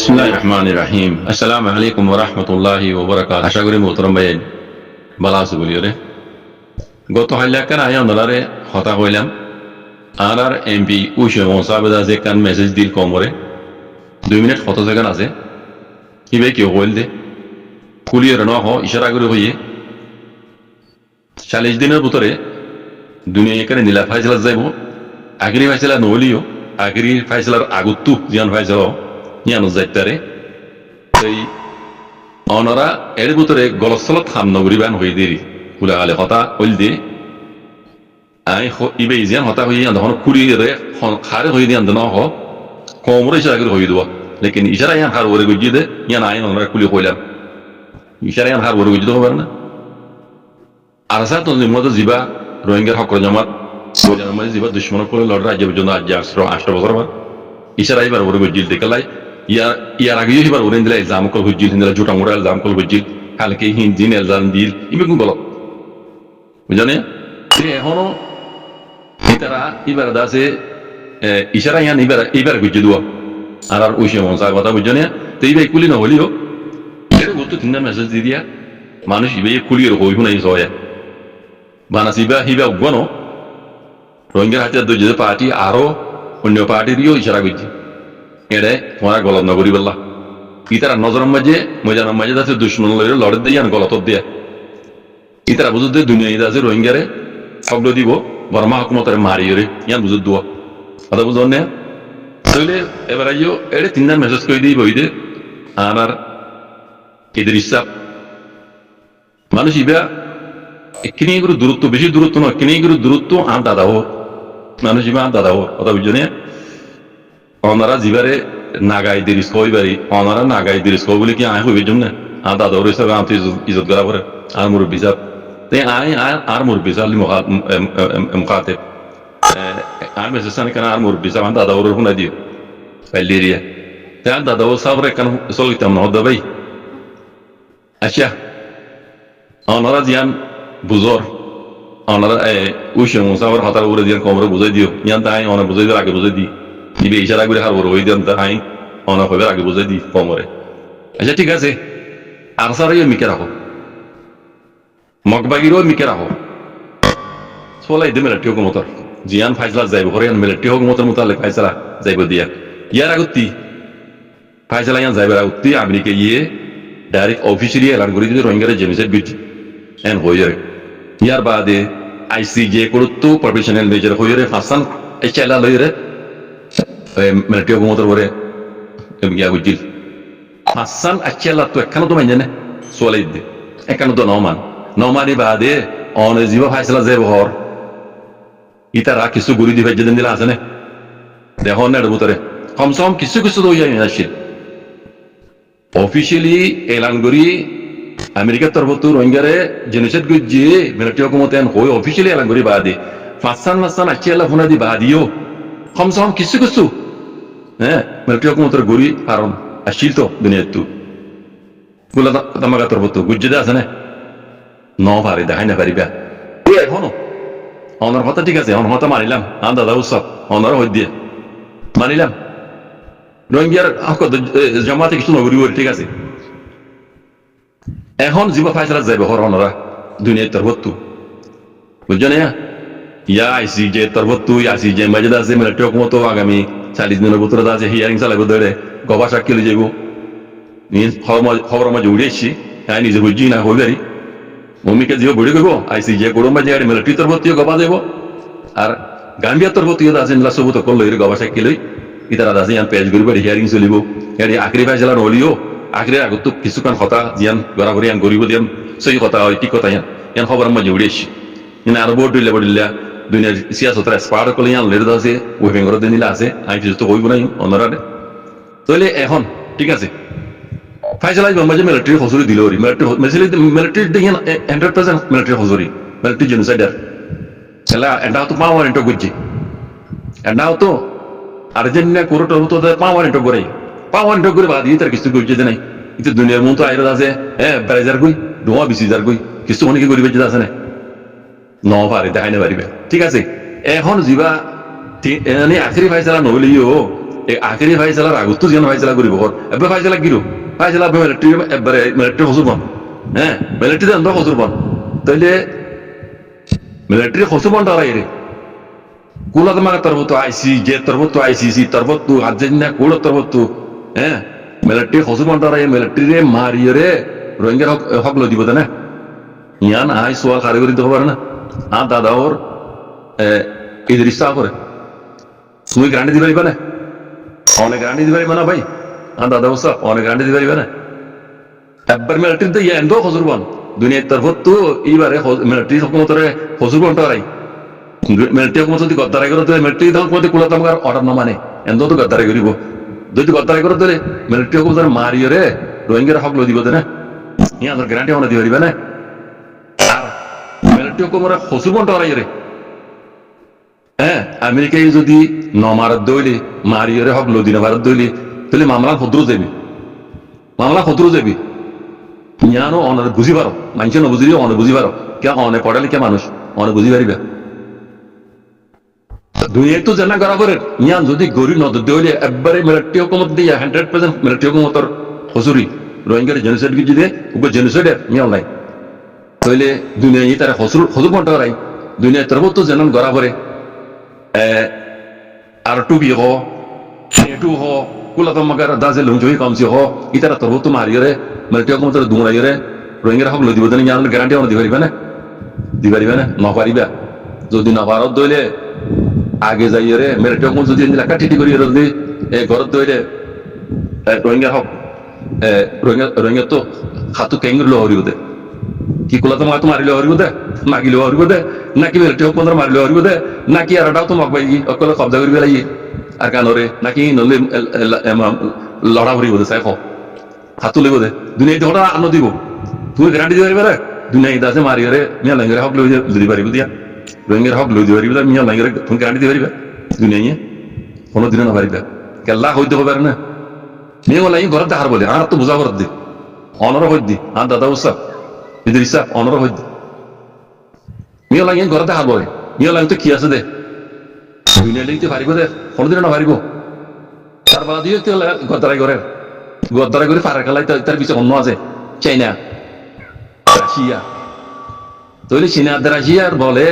বিসমিল্লাহির রহমানির রহিম। আসসালামু আলাইকুম ওয়া রাহমাতুল্লাহি ওয়া বারাকাতুহু। আশা করি মোহতরম ভাই ভালো আছো বলিও রে। গত হাইলাকার আয় অনলারে হতা হইলাম আর এমপি উইশে মোসাবেদা যে কান মেসেজ দিল কমরে 2 মিনিট কত সেকেন্ড আছে কিবে কি হইল দে কুলিয়ের ন হ ইশারা করে হইয়ে 40 দিনের ভিতরে দুনিয়া এখানে নীলা ফাইসলা যাইব আগের ফাইসলা নলিও আগের ফাইসলার আগুত্তু জিয়ান ফাইসলা ইয়ানো যাইতারে এই অনরা এর ভিতরে গলসলত খাম নগরিবান হই দেরি কুলা আলে হতা হইল দে আই ইবে ইজিয়ান হতা হই তখন কুলিয়ে খারে হই দিয়ান ন হ কমরে ইশারা করে হই দেওয়া লেকিন ইশারা ইয়ান হার ওরে গজিয়ে দে ইয়ান আইন অনরা কুলি হইলাম ইশারা ইয়ান হার ওরে গজিয়ে দেবো পারে না আর আসা তো মতো জিবা রোহিঙ্গার হক জামাত মাঝে জিবা দুশ্মন করে লড় রাজ্য পর্যন্ত আজ 8 বছর বার ইশারা এবার ওরে গজিয়ে দেখালাই ইয়ার আগে এবার ওরে দিলে এলজাম কল গজিয়ে দিলে জোটা মোড়া এলজাম কল গজিয়ে কালকে হিন্দিন এলজাম দিল ইবে কোন গলত বুঝানে এখনো তারা এবার দাসে ইশারা ইয়ান এবার গজিয়ে দেওয়া আর ওই সময় কথা বুঝানে তো এইবার কুলি না হলিও এটা গুরুত্ব 3টা মেসেজ দিয়ে দিয়া মানুষ ইবে কুলির হই হুনাই সয়া বানাসিবা হিবা উগনো রোহিঙ্গার হাতে দুই পার্টি আরো অন্য পার্টিরও ইশারা করছে এড়ে তোমার গলত নগরী বললা ইতারা নজরের মাঝে মজানের মাঝে আছে দুশ্মন লড়ে দিয়ে গলত দিয়ে ইতারা বুঝতে দুনিয়া ইদা আছে রোহিঙ্গারে শব্দ দিব বর্মা হকুমতের মারিয়ে ইয়ান বুঝত দেওয়া কথা বুঝল না তাহলে এবার আইও এড়ে 3টা মেসেজ করে দিই বইতে আর এদের ইচ্ছা মানুষ ইবা এখানে এগুলো দূরত্ব বেশি দূরত্ব নয় এখানে এগুলো দূরত্ব আর দাদা হো মানুষ ইবা আর দাদা হো কথা বুঝছো না ওনারা জিবারে নাগাই দিরিস কইবারি ওনারা নাগাই দিরিস কই বলে কি আয় হইবে জন্য আর দাদা ওর হিসাবে আমি ইজ্জত করা পরে আর মুরব্বী সাহেব তাই আয় আর মুরব্বী সাহেব মুখাতে আর মেসেজ কেন আর মুরব্বী সাহেব আর দাদা ওর শুনাই দিও ফাইলেরিয়া তাই আর দাদা ও সাহেব কেন চলিতাম না হদ্দা ভাই আচ্ছা ওনারা জিয়ান বুঝর ওনারা উইশে মুসাফর হতার উড়ে দিয়ান কমরে বুঝাই দিও ইয়ান তাই অনেক বুঝাই দিও আগে বুঝাই দিই দিবে ইশারা করে হার হই দিয়ান তাই অনেক হবে আগে বুঝাই দিই কমরে আচ্ছা ঠিক আছে আর সারাইও মিকে রাখো মগবাগিরও মিকে রাখো সোলাই দে মিলিটারি হুকুমতর জিয়ান ফাইসলা যাইব হরে মিলিটারি হুকুমতর মোতালেক ফাইসলা যাইব দিয়া ইয়ার আগুত্তি ফাইসলা ইয়ান যাইবার আগুত্তি আমেরিকা ইয়ে ডাইরেক্ট অফিসিয়ালি এলান করে দিতে রোহিঙ্গারে জেনোসাইড বিরোধী এন হয়ে ইয়ার বাদে আইসিজে করতো প্রফেশনাল মেজর হয়ে হাসান চাইলা লইরে মিলিটারি হুকুমতর পরে গিয়া বুঝিল হাসান আচ্ছা তো একখানো তো মাইনে সোয়ালাই দে এখানো তো নমানি বাদে অনে জীব ফাইসলা যে বহর ইতারা কিছু গুড়ি দিবে যেদিন দিলে আছে না দেখো না ভিতরে কমসে কম কিছু কিছু তো আসছিল অফিসিয়ালি এলান করি আমেরিকার তরফত রোহিঙ্গারে জেনোসাইড গজিয়ে মিলিটারি হুকুমত এন হয়ে অফিসিয়ালি এলান করি বাদে ফাঁসান আচ্ছা ফোনা দি বাদিও কমসে কম কিছু কিছু হ্যাঁ মিলিটারি হুকুমতের গড়ি কারণ আসছিল তো দুনিয়ার তো গুলা তামাকা তরফত গুজ্জে আছে না ন পারি দেখাই না পারিবা এখনো অনার কথা ঠিক আছে অনার কথা মানিলাম আর দাদা উৎসব অনার হয়ে দিয়ে মানিলাম রোহিঙ্গার জমাতে কিছু নগরী ঠিক আছে এখন জীব ফাইসলা যাইব হর অনরা দুনিয়ার তরফত বুঝছো না ইয়া আইসি যে তরফত আইসি যে মাঝে আছে মিলিটারি হুকুমত আগামী 40 দিনের ভিতরে আছে হিয়ারিং চালাইব ধরে গবা সাক্ষী লই যাইব খবর মাঝে উড়ে এসছি তাই নিজে বুঝছি না হইবারি ভূমিকা জীব বুড়ি করবো আইসি যে গরম মাঝে মিলিটারি তরফতীয় গবা যাইব আর গাম্বিয়ার তরফতীয় আছে সবুত কল লই গবা সাক্ষী লই ইতারা আছে ইয়ান পেজ করিব হিয়ারিং চলিব এটি আখরি ফাইসলা নলিও আখরি আগত কিছুক্ষণ কথা জিয়ান গড়াগড়ি ইয়ান গরিব দিয়ান সই কথা হয় ঠিক কথা ইয়ান খবর মাঝে উড়ে এসছি আরো বোর্ড দিল্লা দুনিয়ার সিয়াসতরা স্পার করলে ইয়ান লেট আছে ওই বেঙ্গর দিন আছে আমি কিছু তো হইব নাই অন্যরা তাহলে এখন ঠিক আছে ফাইসলা মাঝে মিলিটারি হজুরি দিল মিলিটারি দেখেন 100% মিলিটারি হজুরি মিলিটারি জেনোসাইডার খেলা এটাও তো পাওয়ারেন্ট করছে এটাও তো আর্জেন্টিনা কোরোটা হতো পাওয়ারেন্ট করে পাওয়ারেন্ট করে বাদ দিয়ে তার কিছু করছে নাই কিন্তু দুনিয়ার মতো আইরত আছে হ্যাঁ 22,000 কই 20,000 কই কিছু অনেকে গরিব আছে না ন পারে দেখাই না পারিবে ঠিক আছে এখন যা আখরি ফাইসলা নহলিও এই আখেরি ফাইসালার আগত যেন ফাইসালা করিব এবার ফাইসালা কিরো ফাইসালা মিলিটারি এবারে মিলিটারি হসুর বন হ্যাঁ মিলিটারি দেন হসুর বন তাইলে মিলিটারি হসুর বন তারাই রে কুলা তোমার তরবত আইসি যে তরবত আইসিসি তরবত আর্জেন্টিনা কুলা তরবত হ্যাঁ মিলিটারি হসুর বন তারাই মিলিটারি রে মারিয়ে রে রোহিঙ্গার হক লো দিব না ইয়ান আই সোয়াল কারিগরি দেখো পারে না দাদা ওর ইদরিসা করে তুমি গ্যারান্টি দিতে পারিবা না অনেক গ্যারান্টি দিতে পারিবা না ভাই দাদা বসা অনেক গ্যারান্টি দিতে পারিবা না একবার মিলিটারিতে এন্ড হজুর বন দুনিয়ার তরফত তো এইবারে মিলিটারি হকুমতরে হজুর বন টারাই মিলিটারি হকুমত যদি গদ্দারাই করে দিলে মিলিটারি হকুমতে কুলা তোমার অর্ডার না মানে এন্ড তো গদ্দারাই করিব যদি গদ্দারাই করে দিলে মিলিটারি হকুমতরে মারিয়ে রে রোহিঙ্গার হক লো দিব না ইয়ার গ্যারান্টি অনেক দিতে পারিবা না আর মিলিটারি হকুমরে হজুর বন টারাই রে হ্যাঁ আমেরিকায় যদি নমারত দইলে মারিয়ে হক লদিনা ভারত দইলে তাহলে মামলা শত্রু যাবি ইয়ানো অনেক বুঝি পারো মানুষ নবুঝিলেও অনেক বুঝি পারো কে অনেক পড়ালে কে মানুষ অনেক বুঝি পারিবা দুনিয়ায় তো জানা করা করে ইয়ান যদি গরিব নজর দইলে একবারে মিলিটারি হুকুমত দিয়ে 100% মিলিটারি হুকুমতর হসুরি রোহিঙ্গার জেনোসাইড কি দিয়ে উপর জেনোসাইডের মিয়াল নাই তাহলে দুনিয়ায় তারা হসুর পন্টা করাই দুনিয়ায় তরফ তো জানান করা করে আর টুবি হ টু হ কুলা তোমার দাজে লুঞ্জই কমছি হ ইতারা তোর তো মারিয়ে মিলিটারি হকুমত দুমড়াইয়ে রোহিঙ্গার হক লই দিব না ইয়ান গ্যারান্টি অন দিবারিবা না নপারিবা যদি নপারত দইলে আগে যাইয়ে রে মিলিটারি হকুমত যদি এলাকা ঠিটি করি যদি ঘরত দইলে রোহিঙ্গার হক রোহিঙ্গা তো হাতু কেঙ্গুর লো হরিব দে কি কুলা তোমার তো মারিলে হরিব দে মাগিলে হরিব দে নাকি মিলিটারি হকুমত মারিলে হরিব দে নাকি আরটাও তোমাক পাই অকলে কবজা করিবে লাগি আর কানরে নাকি নলে লড়া ভরিব দে চাই হাতু লিব দে দুনিয়া ধরা আনো দিব তুমি গ্যারান্টি দিতে পারিবা দুনিয়া ইদাসে মারিয়ে মিয়া লাঙ্গের হক লই দিতে পারিব দিয়া রোহিঙ্গার হক লই দিতে পারিব মিয়া লাঙ্গের তুমি গ্যারান্টি দিতে পারিবা দুনিয়া কোনো দিনে না পারিবা কেল্লা হইতে হবে না মেয়ে লাগে ঘর দেখার বলে আর তো বোঝা ঘর দি অনর হইত দি আর দাদা উৎসব ইদের ইসাব অনর হইত দি মেয়ে লাগে ঘর দেখার বলে মেয়ে লাগে তো কি আছে দে দুনিয়া লিখতে পারিব দে কোনোদিন না পারিব তার বাদিও গদ্দারাই করে পাড়ার খেলায় তার পিছিয়ে অন্য আছে চাইনা রাশিয়া তৈরি চীনা রাশিয়ার বলে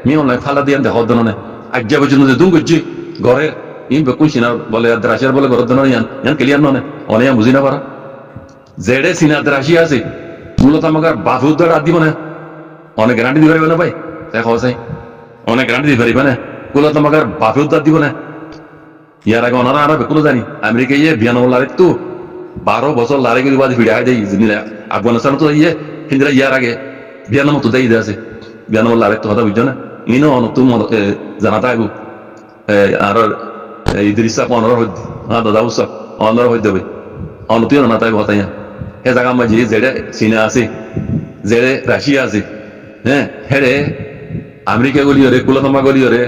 মেয়ে অনলাইন ফালা দিয়ে দেখো দনে আজ্ঞা পর্যন্ত যে দুম করছি ঘরে ই বেকুন চীনা বলে রাশিয়ার বলে ঘর দনে ইয়ান ক্লিয়ার নয় অনেক বুঝি না পারা যেড়ে চীনা রাশিয়া আছে মূলত আমাকে বাফু দ্বারা দিব না অনেক গ্যারান্টি দিতে পারিবে না ভাই দেখো চাই অনেক গ্যারান্টি দিতে পারিবে না মূলত আমাকে বাফু দ্বার দিব না ইয়ার আগে ওনারা আরো বেকুলো জানি আমেরিকা ইয়ে 92 লাখ তো 12 বছর লারে করে বাদ ভিড়ে দেয় জিনিলা আফগানিস্তান তো ইয়ে হিন্দরা ইয়ার আগে 92 তো দেই আছে 92 লাখ তো কথা বুঝছো না ইনো অনতুম জানাতা আগু আর ইদ্রিসা অনর হইদ দাদা উসা অনর হইদ দেবে অনতুই জানাতা আগু হতাইয়া হে জায়গা মাঝে যেড়ে চীনা আছে যেড়ে রাশিয়া আছে হ্যাঁ হেড়ে আমেরিকা গলিয়রে কুলাতমা গলিয়রে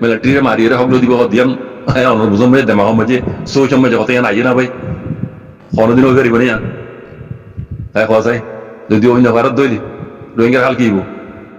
মিলিটারি মারিয়ে হকলো দিব দিয়াম হ্যাঁ অনর বুঝম ভাই দেমা মাঝে সোচ মাঝে হতাইয়া নাই না ভাই কোনোদিন ওই পারিব না হ্যাঁ খাওয়া যায় যদি অন্য ভারত দইলি রোহিঙ্গার হাল কিব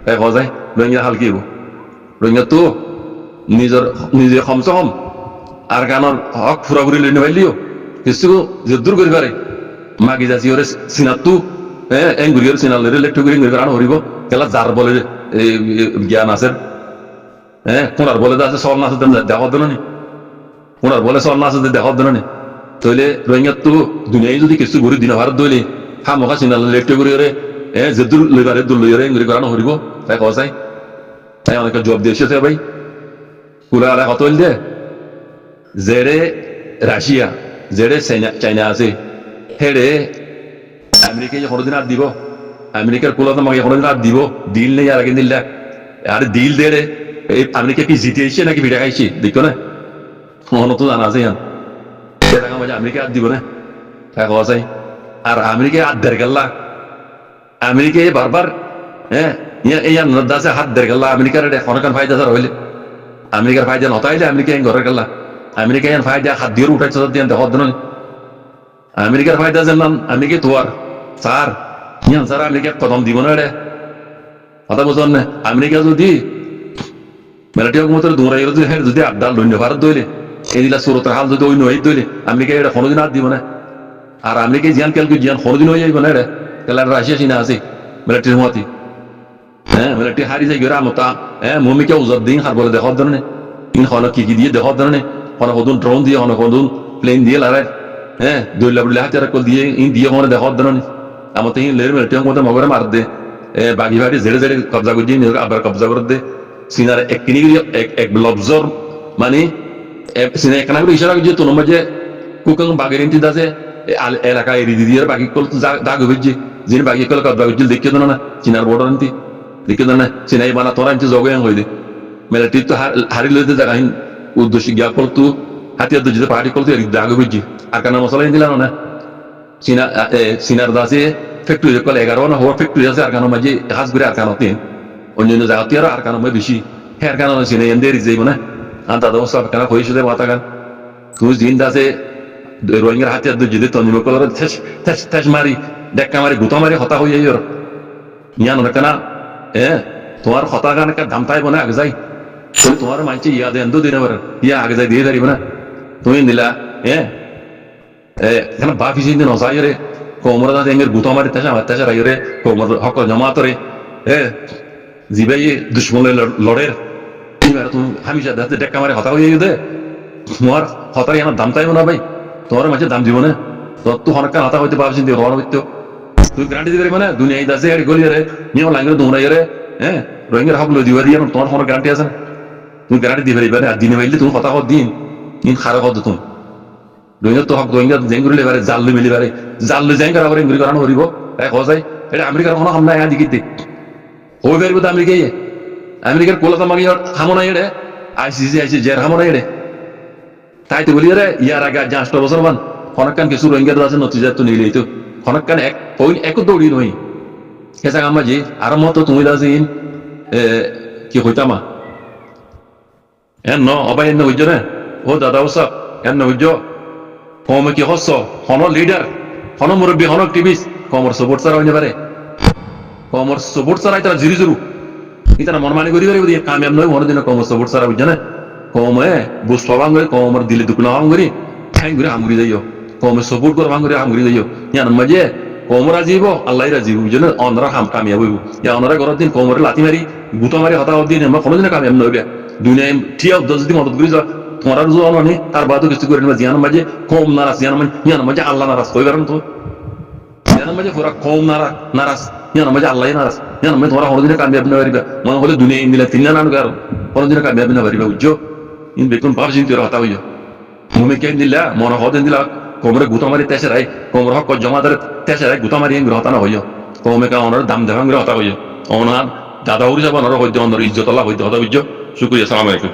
হ্যাঁ খাওয়া যায় রোহিঙ্গার হাল কিব রোহিঙ্গা তো নিজে কমসে কম আর গানের হক ফুরাফুরি লই নেবাইলিও কিছু যদ্দূর করি পারে মাগি যাচ্ছি ওরে চিনাতো হ্যাঁ এঙ্গুরিয়র চিনালে লেট্টু করে গান হরিব কেলা যার বলে জ্ঞান আছে হ্যাঁ কোনার বলে আছে সল না আছে দেখার দেন নি কোনার বলে সল না আছে দেখার দেন নি তাহলে রোহিঙ্গা তো দুনিয়ায় যদি কিছু ঘুরি দিন ভারত দইলে খামোখা চিনালে লেট্টু করে ওরে যদ্দূর লইবারে দূর লইরে এঙ্গুরি গান হরিব তাই খাওয়া যায় তাই অনেক জব দিয়েছে ভাই পুরা আলা কত হইল দে যেড়ে রাশিয়া যেড়ে চাইনা আছে হেড়ে আমেরিকা কোনোদিন আর দিব আমেরিকার কুলাতে আমাকে কোনোদিন আর দিব ডিল নেই আর আগে দিল্লা আর ডিল দেড়ে এই আমেরিকা কি জিতে এসছে নাকি ভিড়া খাইছি দেখো না মনে তো জানা আছে মাঝে আমেরিকা আর দিব না খাওয়া যায় আর আমেরিকা হাত দেড় গেল্লা আমেরিকা বারবার হ্যাঁ ইয়ার নদাসে হাত দেড় গেল্লা আমেরিকার অনেক ফায়দা হইলে আমেরিকার ফায়দা নতাইলে আমেরিকা ঘরের গেল্লা আমেরিকা ইয়ান ফায়দা হাত দিয়ে উঠাইছে দিয়ে দেখো দিন আমেরিকার ফায়দা জানলাম আমেরিকা তোয়ার স্যার ইয়ান স্যার আমেরিকা কদম দিব না রে কথা বুঝলেন না আমেরিকা যদি মিলিটারি হুকুমতের দৌড়াই যদি আড্ডা লইন্য ভারত দইলে এদিলা সুরতের হাল যদি ওই নয় দইলে আমেরিকা এটা কোনোদিন হাত দিব না আর আমেরিকা জিয়ান ক্যালকু জিয়ান কোনোদিন হয়ে যাইব না এটা তাহলে রাশিয়া চীনা আছে মিলিটারির মতি হ্যাঁ মিলিটারি হারি যাই গেরা আমতা হ্যাঁ মমিকে উজাব দিন হার বলে দেখার ধরনে ইন হলো কি দিয়ে দেখার ধরনে হলো কদুন ড্রোন দিয়ে হলো কদুন প্লেন দিয়ে লড়াই হ্যাঁ দইলা বলে হাতিয়ার কল দিয়ে ইন দিয়ে হলো দেখার ধরনে আমতে ইন লের মিলিটারি মধ্যে মগরে মার দে বাগি বাড়ি জেড়ে জেড়ে কবজা করে দিয়ে আবার কবজা করে দে সিনার এক কিনি এক লবজর মানে সিনা একখানা করে ইশারা করছে তোর মাঝে কুকাং বাগের ইন্টি দাসে এলাকা এরি দিয়ে বাকি কল দাগ হয়েছে যিনি বাকি কল কবজা করছিল দেখিয়ে দেন না চিনার বর্ডার ইন্টি দেখিয়ে দেন না চিনাই বানা তোরা ইন্টি জগাং হয়ে দে মিলিটারি তো হারি লইতে জায়গা উদ্দেশ্য গিয়া কল তু হাতিয়ার দুজিতে পাহাড়ি কল তো এরি দাগ হয়েছে আর কানা মশলা দিলাম না চীনা চীনার দাসে ফ্যাক্টরি কল 11 না হওয়ার ফ্যাক্টরি আছে আর কানো মাঝে হাজ করে আর কানো তিন অন্যান্য জায়গাতে আর কানো মাঝে বেশি হ্যাঁ কানো চিনে এন্দের যাইব না আন্তা দশ সব কানা হয়েছে মাথা গান তুই দিন দাসে রোহিঙ্গার হাতিয়ার দুজিতে তঞ্জিম কলার ঠেস মারি ডেক্কা মারি গুতা মারি হতা হয়ে যাই ইয়ান কেনা তোমার হতা গান একটা দাম তাইব না আগে যাই তোমার মানছি ইয়া দেন দু দিন ইয়া আগে যাই দিয়ে দাঁড়িব না তুমি দিলা এখানে বাফি চিন্তি নসাই রে কোমরা দাঁত এঙ্গের গুতা মারি তেসা রাই রে কোমর হক জমাত রে জিবাই দুশ্মন লড়ের তুমি হামিশা দাঁতে ডেক্কা মারি হতা হয়ে দে তোমার হতাই আমার দাম তাইব না ভাই তোমার মাঝে দাম দিব না তোর তো হনকা হতা হইতে পারছি রওনা হইতো তুই গ্যারান্টি দিতে পারবি না দুনিয়ায় দাসে আর গলি রে নিয়ম লাগে তোমরাই রে রোহিঙ্গার হক লই দিবা দিয়ে তোমার কোনো গ্যারান্টি আছে না তুমি গ্যারান্টি দিতে পারবে আর দিনে মাইলে তুমি কথা কর দিন খারাপ হতো তুমি রোহিঙ্গা তো হক রোহিঙ্গা জেঙ্গুরি লেবারে জাল্লু মিলিবারে জাল্লু জেঙ্গার আবার ইংগুরি করানো হরিব এক হজাই এটা আমেরিকার কোনো হামলা হ্যাঁ দিকিতে হয়ে পারবো তো আমেরিকার কলকাতা মাগি হামো নাই রে আইসিসি জের হামো নাই রে তাই তো বলি রে ইয়ার আগে 8 বছর মান খনকান কিছু রোহিঙ্গা আছে নতিজা তো নিলেই তো খনকান এক পয়েন্ট এক দৌড়ি নই কেসা আমাজি আর মতো তুমি দাসি কি হইতামা ন অবাই এনে হইজ রে ও দাদা ওসব এনে হইজ কমে কি হস হন লিডার হন মুরব্বী হন অ্যাক্টিভিস্ট কমর সাপোর্ট ছাড়া হইতে পারে কমর সাপোর্ট ছাড়া তারা জিরি জুরু ইতারা মনমানি করি পারে দিয়ে কামিয়াব নয় মনে দিন কমর সাপোর্ট ছাড়া বুঝছে না কমে বুঝ পাবাং করে কমর দিলে দুকুনা হাম করি ঠাই করে হামুরি যাইও কমে সাপোর্ট করে ভাঙ করে হামুরি যাইও ইয়ান মাঝে কমরা জীব আল্লাহ রাজীব বুঝছে না অনরা হাম কামিয়াব হইব ইয়া অনরা করার দিন কমরে লাথি মারি গুতা মারি হতা দিন আমরা কোনোদিন কামিয়াব নইবে দুনিয়ায় ঠিয়া যদি মদত করি যা তোমার মানে তার বাদও কিছু করে নেবা জিয়ান মাঝে কম নারাজ ইয়ান মাঝে আল্লাহ নারাজ কই কারণ তো জিয়ান মাঝে পুরা কম নারাজ ইয়ান মাঝে আল্লাহ নারাজ ইয়ান মাঝে তোমরা কোনোদিন কামিয়াব না পারিবা মনে হলে দুনিয়া ইন্দিলা তিন না কার কোনোদিন কামিয়াব না পারিবা বুঝছো ইন বেতন ভাব চিন্তা হতা হইয়া মুমে কেন দিলা মনে হতেন দিলা কোমরে গুতা মারি তেসেরাই কোমর হক জমা ধরে তেসেরাই গুতা মারি এঙ্গুর হতা না হইয়া কমে কা অনার দাম দেখাঙ্গুর হতা হইয়া অনার দাদা উড়ি যাব অনার হইতে অনার ইজ্জত আল্লাহ হইতে হতা বুঝছো শুক্রিয়া সালাম আলাইকুম